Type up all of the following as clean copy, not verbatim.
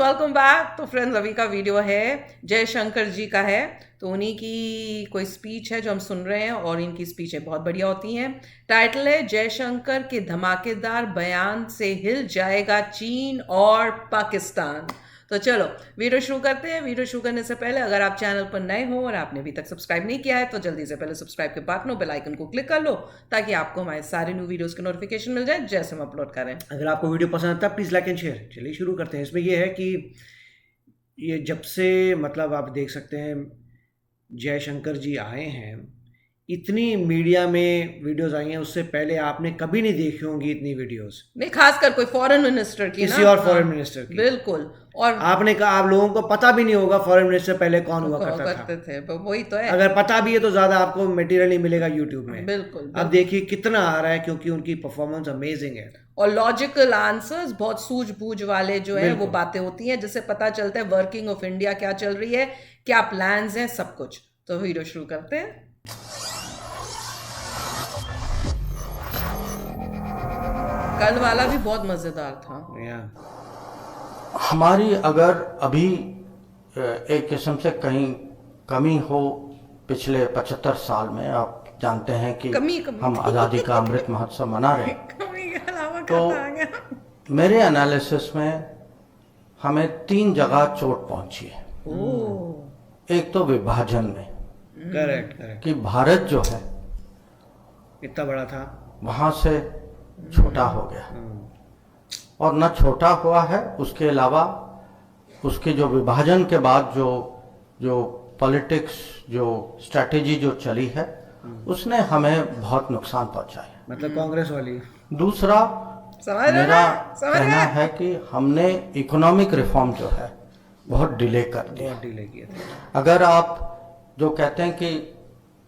Welcome back. तो friends, अभी का वीडियो है जयशंकर जी का है। तो उन्हीं की कोई स्पीच है जो हम सुन रहे हैं, और इनकी स्पीचें बहुत बढ़िया होती हैं। टाइटल है जयशंकर के धमाकेदार बयान से हिल जाएगा चीन और पाकिस्तान। तो चलो वीडियो शुरू करते हैं। वीडियो शुरू करने से पहले अगर आप चैनल पर नए हो और आपने अभी तक सब्सक्राइब नहीं किया है तो जल्दी से पहले सब्सक्राइब के बाद बेल आइकन को क्लिक कर लो, ताकि आपको हमारे सारे न्यू वीडियोस के नोटिफिकेशन मिल जाए जैसे हम अपलोड करें। अगर आपको वीडियो पसंद आता है प्लीज़ लाइक एंड शेयर। चलिए शुरू करते हैं। इसमें ये है कि ये जब से मतलब आप देख सकते हैं जयशंकर जी आए हैं, इतनी मीडिया में वीडियोस आई हैं, उससे पहले आपने कभी नहीं देखी होंगी इतनी वीडियोस, नहीं, खासकर कोई फॉरेन मिनिस्टर की किसी ना। और फॉरेन मिनिस्टर की। बिल्कुल। और आपने कहा आप लोगों को पता भी नहीं होगा फॉरेन मिनिस्टर पहले कौन हुआ करता करते थे, वही तो है। अगर पता भी है तो ज़्यादा आपको मटेरियल नहीं मिलेगा यूट्यूब में। बिल्कुल। अब देखिए कितना आ रहा है, क्योंकि उनकी परफॉर्मेंस अमेजिंग है और लॉजिकल आंसर्स, बहुत सूझबूझ वाले जो है वो बिल्कुल। बातें होती हैं, जिससे पता चलता है वर्किंग ऑफ इंडिया क्या चल रही है, क्या प्लान्स हैं, सब कुछ। तो वीडियो शुरू करते हैं। कल वाला भी बहुत मजेदार था। या हमारी अगर अभी एक किस्म से कहीं कमी हो पिछले 75 साल में, आप जानते हैं कि कमी। हम आज़ादी का अमृत महोत्सव मना रहे हैं, कमी के अलावा तो क्या आ गया? मेरे एनालिसिस में हमें 3 जगह चोट पहुंची है। एक तो विभाजन में, करेक्ट कि भारत जो है इतना बड़ा था, वहां से छोटा हो गया, और न छोटा हुआ है, उसके अलावा उसके जो विभाजन के बाद जो पॉलिटिक्स, जो स्ट्रैटेजी जो चली है, उसने हमें बहुत नुकसान पहुंचाया। मतलब कांग्रेस वाली। दूसरा मेरा कहना है कि हमने इकोनॉमिक रिफॉर्म जो है बहुत डिले कर दिया। बहुत डिले किया था। अगर आप जो कहते हैं कि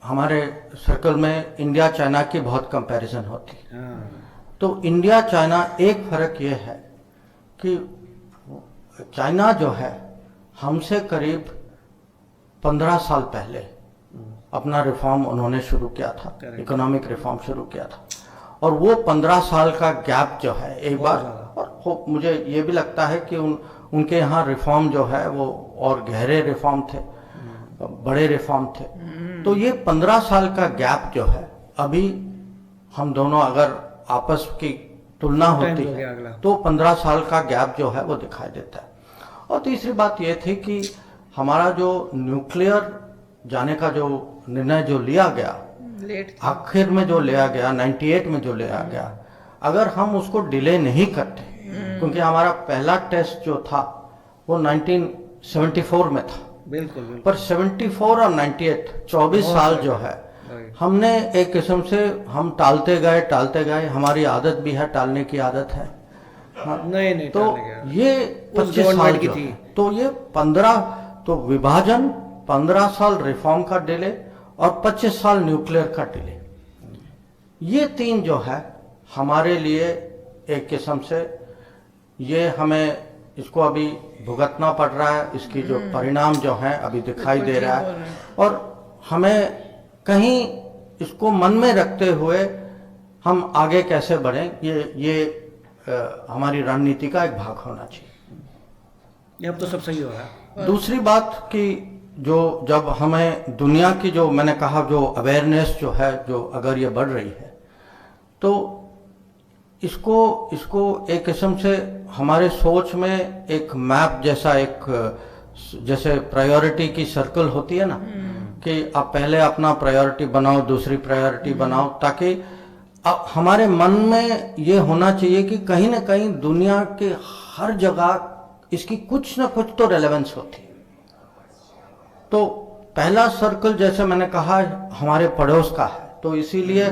हमारे सर्कल में इंडिया चाइना की बहुत कंपैरिजन होती है, हाँ। तो इंडिया चाइना एक फर्क ये है कि चाइना जो है हमसे करीब 15 साल पहले अपना रिफॉर्म उन्होंने शुरू किया था, इकोनॉमिक रिफॉर्म शुरू किया था, और वो 15 साल का गैप जो है एक बार, और मुझे ये भी लगता है कि उनके यहाँ रिफॉर्म जो है वो और गहरे रिफॉर्म थे, बड़े रिफॉर्म थे। तो ये 15 साल का गैप जो है, अभी हम दोनों अगर आपस की तुलना होती है तो 15 साल का गैप जो है वो दिखाई देता है। और तीसरी बात ये थी कि हमारा जो न्यूक्लियर जाने का जो निर्णय जो लिया गया, आखिर में जो लिया गया 98 में जो लिया गया, अगर हम उसको डिले नहीं करते, क्योंकि हमारा पहला टेस्ट जो था वो 1974 में था। बिल्कुल। पर 74 और 98 24 साल जो है हमने एक किस्म से हम टालते गए। हमारी आदत भी है, टालने की आदत है। हाँ, नहीं तो ये 25 साल की थी, तो ये 15, तो विभाजन, 15 साल रिफॉर्म का डिले और 25 साल न्यूक्लियर का डिले, ये 3 जो है हमारे लिए एक किस्म से ये हमें इसको अभी भुगतना पड़ रहा है। इसकी जो परिणाम जो है अभी दिखाई दे रहा है, और हमें कहीं इसको मन में रखते हुए हम आगे कैसे बढ़ें, ये हमारी रणनीति का एक भाग होना चाहिए। अब तो सब सही हो रहा है। दूसरी बात कि जो जब हमें दुनिया की जो मैंने कहा जो अवेयरनेस जो है, जो अगर ये बढ़ रही है, तो इसको एक किस्म से हमारे सोच में एक मैप जैसा, एक जैसे प्रायोरिटी की सर्कल होती है ना, कि आप पहले अपना प्रायोरिटी बनाओ, दूसरी प्रायोरिटी बनाओ, ताकि हमारे मन में ये होना चाहिए कि कहीं ना कहीं दुनिया के हर जगह इसकी कुछ ना कुछ तो रेलेवेंस होती है। तो पहला सर्कल जैसे मैंने कहा हमारे पड़ोस का है, तो इसीलिए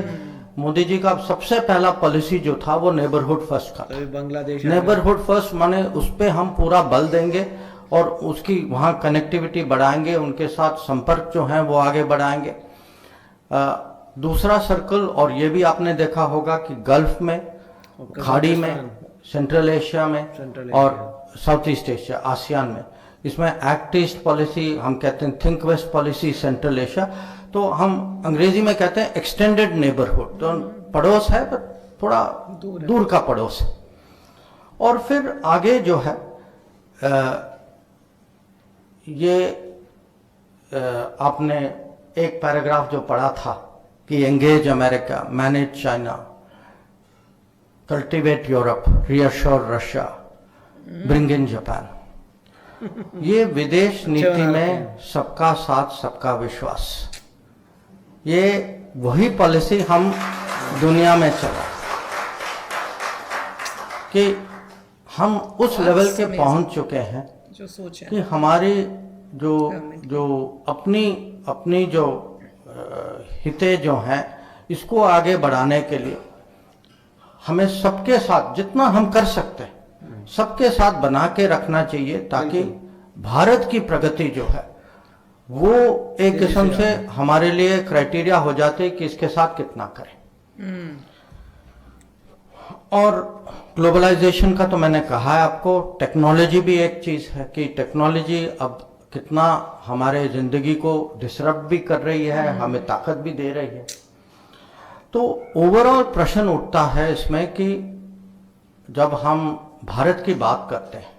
मोदी जी का सबसे पहला पॉलिसी जो था वो नेबरहुड फर्स्ट का था। बांग्लादेश नेबरहुड फर्स्ट माने उस पर हम पूरा बल देंगे और उसकी वहाँ कनेक्टिविटी बढ़ाएंगे, उनके साथ संपर्क जो है वो आगे बढ़ाएंगे। दूसरा सर्कल, और ये भी आपने देखा होगा कि गल्फ में, खाड़ी में, सेंट्रल एशिया में और साउथ ईस्ट एशिया, आसियान में, इसमें एक्ट ईस्ट पॉलिसी हम कहते हैं, think west policy, central Asia, तो हम अंग्रेजी में कहते हैं एक्सटेंडेड नेबरहुड। तो पड़ोस है पर थोड़ा दूर का पड़ोस है। और फिर आगे जो है ये आपने एक पैराग्राफ जो पढ़ा था कि engage America, manage China, cultivate Europe, reassure Russia, bring in Japan, ये विदेश नीति में सबका साथ सबका विश्वास, ये वही पॉलिसी हम दुनिया में चला कि हम उस लेवल के पहुंच चुके हैं जो सोच है कि हमारी जो जो अपनी अपनी जो हितें जो हैं इसको आगे बढ़ाने के लिए हमें सबके साथ जितना हम कर सकते हैं सबके साथ बना के रखना चाहिए, ताकि भारत की प्रगति जो है वो एक किस्म से हमारे लिए क्राइटेरिया हो जाते कि इसके साथ कितना करें। और ग्लोबलाइजेशन का तो मैंने कहा है आपको, टेक्नोलॉजी भी एक चीज है कि टेक्नोलॉजी अब कितना हमारे जिंदगी को डिसरप्ट भी कर रही है, हमें ताकत भी दे रही है। तो ओवरऑल प्रश्न उठता है इसमें कि जब हम भारत की बात करते हैं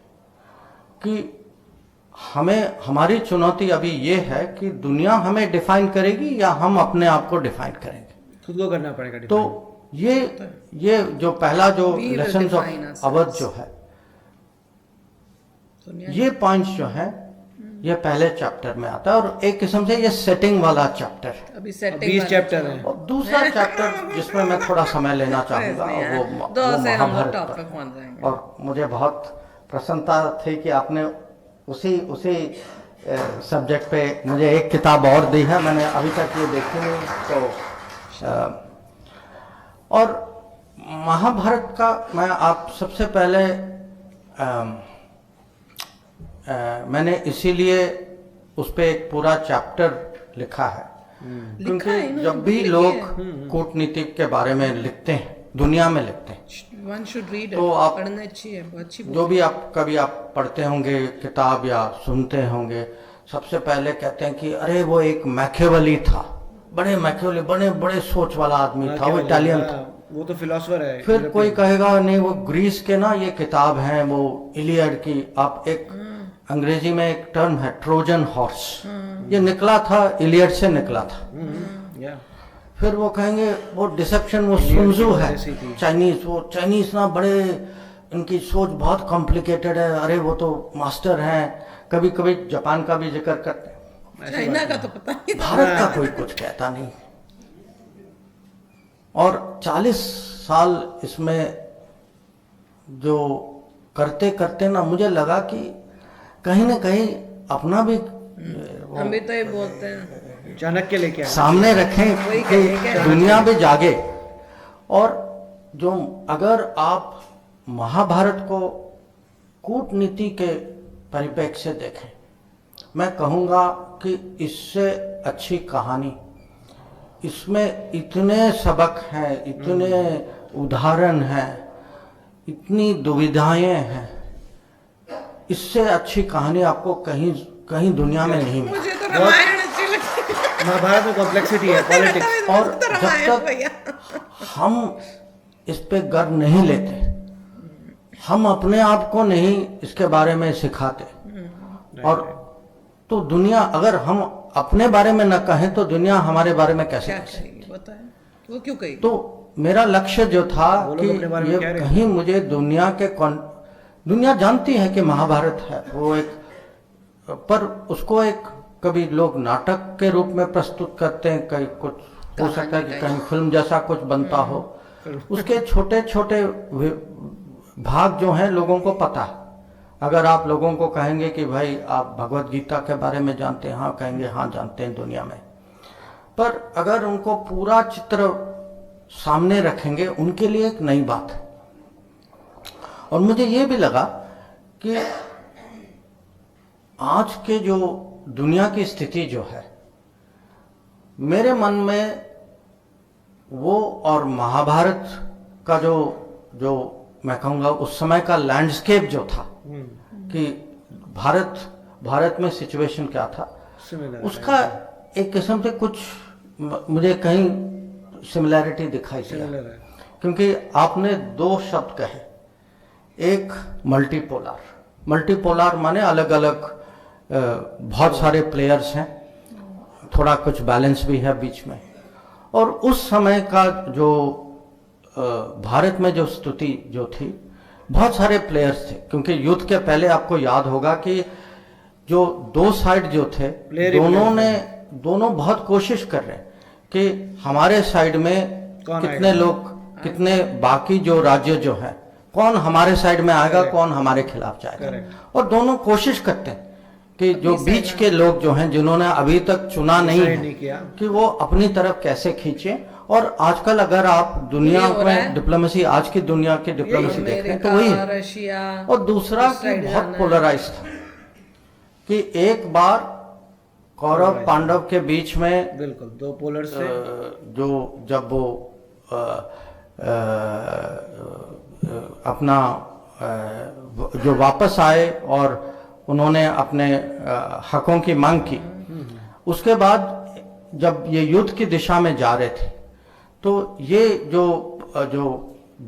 कि हमें हमारी चुनौती अभी ये है कि दुनिया हमें डिफाइन करेगी या हम अपने आप को डिफाइन करेंगे, खुद को करना पड़ेगा। तो ये जो पहला जो लेसन ऑफ अवध जो है, ये पॉइंट्स जो है ये पहले चैप्टर में आता है और एक किस्म से ये सेटिंग वाला चैप्टर है। अभी सेटिंग 20 चैप्टर है। और दूसरा चैप्टर जिसमें मैं थोड़ा समय लेना चाहूंगा वो महाभारत पर। और मुझे बहुत प्रसन्नता थी कि आपने उसी सब्जेक्ट पे मुझे एक किताब और दी है, मैंने अभी तक ये देखी नहीं। तो और महाभारत का मैं आप सबसे पहले मैंने इसीलिए उस पे एक पूरा चैप्टर लिखा है क्योंकि जब भी लोग कूटनीति के बारे में लिखते हैं, दुनिया में लिखते हैं, One should read तो it. आप पढ़ना अच्छी है, बहुत अच्छी जो भी आप कभी आप पढ़ते होंगे किताब या सुनते होंगे, सबसे पहले कहते हैं कि अरे वो एक मैकियावेली था, बड़े मैकियावेली, बड़े बड़े सोच वाला आदमी था, वो इटालियन था, वो तो फिलोसोफर है। फिर कोई कहेगा नहीं वो ग्रीस के ना ये किताब है वो इलियड की। आप एक अंग्रेजी में एक टर्म है ट्रोजन हॉर्स, ये निकला था इलियड से निकला था। फिर वो कहेंगे वो डिसेप्शन, वो सुनजू है चाइनीज, वो चाइनीज ना बड़े इनकी सोच बहुत कॉम्प्लिकेटेड है, अरे वो तो मास्टर हैं। कभी कभी जापान का भी जिक्र करते हैं, चाइना का तो पता नहीं, भारत का कोई कुछ कहता नहीं। और 40 साल इसमें जो करते करते ना मुझे लगा कि कहीं ना कहीं अपना भी हम भी तो ये बोलते हैं चाणक्य लेके आए सामने रखें कि दुनिया भी जागे। और जो अगर आप महाभारत को कूटनीति के परिप्रेक्ष्य से देखें, मैं कहूँगा कि इससे अच्छी कहानी, इसमें इतने सबक हैं, इतने उदाहरण हैं, इतनी दुविधाएं हैं, इससे अच्छी कहानी आपको कहीं कहीं दुनिया में नहीं मिलती। मुझे तो रामायण अच्छी लगती है। महाभारत में कॉम्प्लेक्सिटी है, पॉलिटिक्स। और जब तक हम इस पे गर्व नहीं लेते, हम अपने आप को नहीं इसके बारे में सिखाते, और तो दुनिया, अगर हम अपने बारे में न कहें तो दुनिया हमारे बारे में कैसे क्या कह सकती? कहेगी बताएं, वो क्यों कहेगी? तो मेरा लक्ष्य जो था कि ये कहीं मुझे दुनिया जानती है कि महाभारत है वो एक, पर उसको एक कभी लोग नाटक के रूप में प्रस्तुत करते हैं, कहीं कुछ हो सकता है कि कहीं फिल्म जैसा कुछ बनता हो, उसके छोटे छोटे भाग जो हैं लोगों को पता है। अगर आप लोगों को कहेंगे कि भाई आप भगवत गीता के बारे में जानते हैं, हाँ कहेंगे हाँ जानते हैं दुनिया में, पर अगर उनको पूरा चित्र सामने रखेंगे उनके लिए एक नई बात है। और मुझे ये भी लगा कि आज के जो दुनिया की स्थिति जो है, मेरे मन में वो और महाभारत का जो मैं कहूँगा उस समय का लैंडस्केप जो था कि भारत में सिचुएशन क्या था, उसका एक किस्म से कुछ मुझे कहीं सिमिलैरिटी दिखाई दिया। क्योंकि आपने दो शब्द कहे, एक मल्टीपोलर माने अलग अलग बहुत सारे प्लेयर्स हैं, थोड़ा कुछ बैलेंस भी है बीच में। और उस समय का जो भारत में जो स्थिति जो थी, बहुत सारे प्लेयर्स थे, क्योंकि युद्ध के पहले आपको याद होगा कि जो दो साइड जो थे दोनों बहुत कोशिश कर रहे हैं कि हमारे साइड में कितने लोग, कितने बाकी जो राज्य जो है, कौन हमारे साइड में आएगा, कौन हमारे खिलाफ जाएगा। और दोनों कोशिश करते हैं कि जो बीच के लोग जो हैं, जिन्होंने अभी तक चुना नहीं किया, कि वो अपनी तरफ कैसे खींचे। और आजकल अगर आप दुनिया में डिप्लोमेसी, आज की दुनिया की डिप्लोमेसी देख रहे हैं तो वही है। और दूसरा कि बहुत पोलराइज था कि एक बार कौरव पांडव के बीच में बिल्कुल दो पोलर से जो जब वो अपना जो वापस आए और उन्होंने अपने हकों की मांग की, उसके बाद जब ये युद्ध की दिशा में जा रहे थे तो ये जो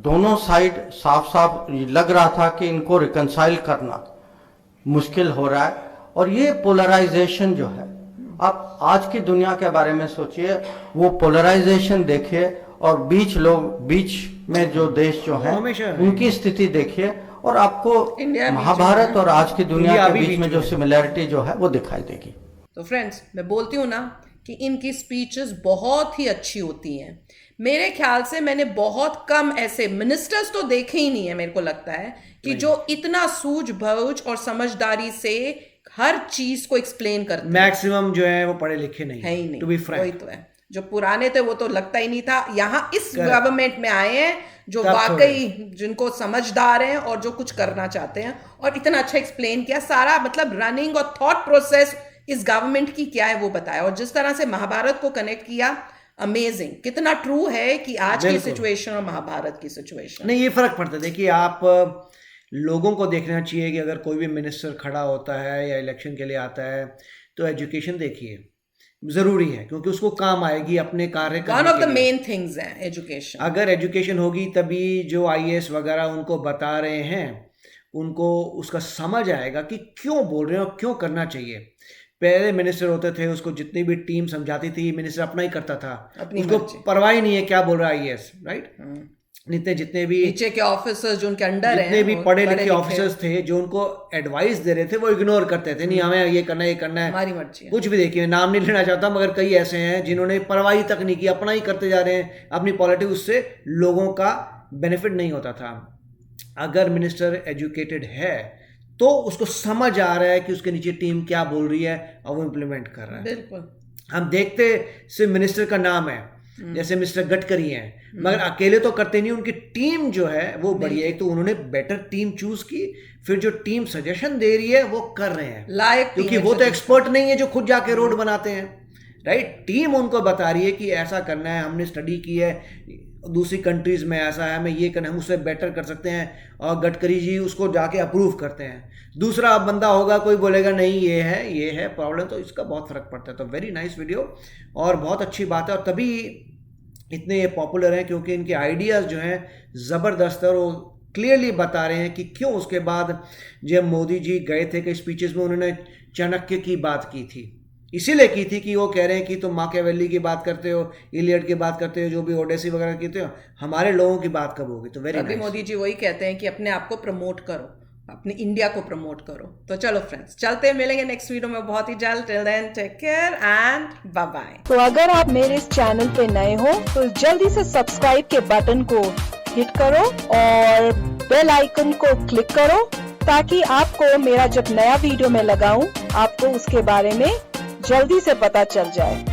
दोनों साइड साफ साफ लग रहा था कि इनको रिकंसाइल करना मुश्किल हो रहा है। और ये पोलराइजेशन जो है, आप आज की दुनिया के बारे में सोचिए, वो पोलराइजेशन देखिए और बीच में जो देश जो है उनकी स्थिति देखिए, और आपको महाभारत और आज की दुनिया के बीच में जो सिमिलैरिटी जो है वो दिखाई देगी। तो फ्रेंड्स, मैं बोलती हूँ ना कि इनकी स्पीचेस बहुत ही अच्छी होती हैं। मेरे ख्याल से मैंने बहुत कम ऐसे मिनिस्टर्स तो देखे ही नहीं है, मेरे को लगता है कि जो इतना सूझबूझ और समझदारी से हर चीज को एक्सप्लेन करते हैं। मैक्सिमम जो है वो पढ़े लिखे नहीं है ही नहीं, टू बी फ्रैंक। वही तो है, जो पुराने थे वो तो लगता ही नहीं था। यहाँ इस गवर्नमेंट में आए हैं जो वाकई जिनको समझदार हैं और जो कुछ करना चाहते हैं, और इतना अच्छा एक्सप्लेन किया सारा, मतलब रनिंग और थॉट प्रोसेस इस गवर्नमेंट की क्या है वो बताया। और जिस तरह से महाभारत को कनेक्ट किया, अमेजिंग। कितना ट्रू है कि आज की सिचुएशन और महाभारत की सिचुएशन नहीं, ये फर्क पड़ता है। देखिए, आप लोगों को देखना चाहिए कि अगर कोई भी मिनिस्टर खड़ा होता है या इलेक्शन के लिए आता है तो एजुकेशन देखिए, जरूरी है, क्योंकि उसको काम आएगी अपने कार्य करने। One of the main things है एजुकेशन। अगर एजुकेशन होगी तभी जो IAS वगैरह उनको बता रहे हैं, उनको उसका समझ आएगा कि क्यों बोल रहे हैं और क्यों करना चाहिए। पहले मिनिस्टर होते थे, उसको जितनी भी टीम समझाती थी, मिनिस्टर अपना ही करता था, उसको परवाह ही नहीं है क्या बोल रहा है IAS, राइट। जितने भी नीचे के ऑफिसर्स जो उनके अंडर हैं, जितने भी पढ़े लिखे ऑफिसर्स थे जो उनको एडवाइस दे रहे थे, वो इग्नोर करते थे। नहीं, हमें ये करना है, हमारी मर्जी है। कुछ भी। देखिए, नाम नहीं लेना चाहता, मगर कई ऐसे हैं जिन्होंने परवाही तक नहीं की, अपना ही करते जा रहे हैं, अपनी पॉलिटिक्स, उससे लोगों का बेनिफिट नहीं होता था। अगर मिनिस्टर एजुकेटेड है तो उसको समझ आ रहा है कि उसके नीचे टीम क्या बोल रही है और वो इम्प्लीमेंट कर रहा है। बिल्कुल। हम देखते सिर्फ मिनिस्टर का नाम है, जैसे मिस्टर गडकरी हैं, मगर अकेले तो करते नहीं, उनकी टीम जो है वो बढ़िया है। तो उन्होंने बेटर टीम चूज की, फिर जो टीम सजेशन दे रही है वो कर रहे हैं लायक, क्योंकि वो तो एक्सपर्ट नहीं है जो खुद जाके रोड बनाते हैं, राइट। टीम उनको बता रही है कि ऐसा करना है, हमने स्टडी की है, दूसरी कंट्रीज में ऐसा है, हमें ये करना है, हम उससे बेटर कर सकते हैं, और गडकरी जी उसको जाके अप्रूव करते हैं। दूसरा बंदा होगा, कोई बोलेगा नहीं ये है प्रॉब्लम, तो इसका बहुत फर्क पड़ता है। तो वेरी नाइस वीडियो और बहुत अच्छी बात है, और तभी इतने ये पॉपुलर हैं क्योंकि इनके आइडियाज़ जो हैं ज़बरदस्त है, और वो क्लियरली बता रहे हैं कि क्यों उसके बाद जब मोदी जी गए थे कि स्पीचेस में उन्होंने चाणक्य की बात की थी, इसीलिए की थी कि वो कह रहे हैं कि तुम माकियावेली की बात करते हो, इलियड की बात करते हो, जो भी ओडेसी वगैरह कहते हो, हमारे लोगों की बात कब होगी। तो वेरी नाइस। मोदी जी वही कहते हैं कि अपने आप को प्रमोट करो, अपनी इंडिया को प्रमोट करो। तो चलो फ्रेंड्स, चलते हैं, मिलेंगे नेक्स्ट वीडियो में बहुत ही जल्द। Till then take care and bye bye. तो अगर आप मेरे इस चैनल पे नए हो तो जल्दी से सब्सक्राइब के बटन को हिट करो और बेल आइकन को क्लिक करो, ताकि आपको मेरा जब नया वीडियो मैं लगाऊं आपको उसके बारे में जल्दी से पता चल जाए।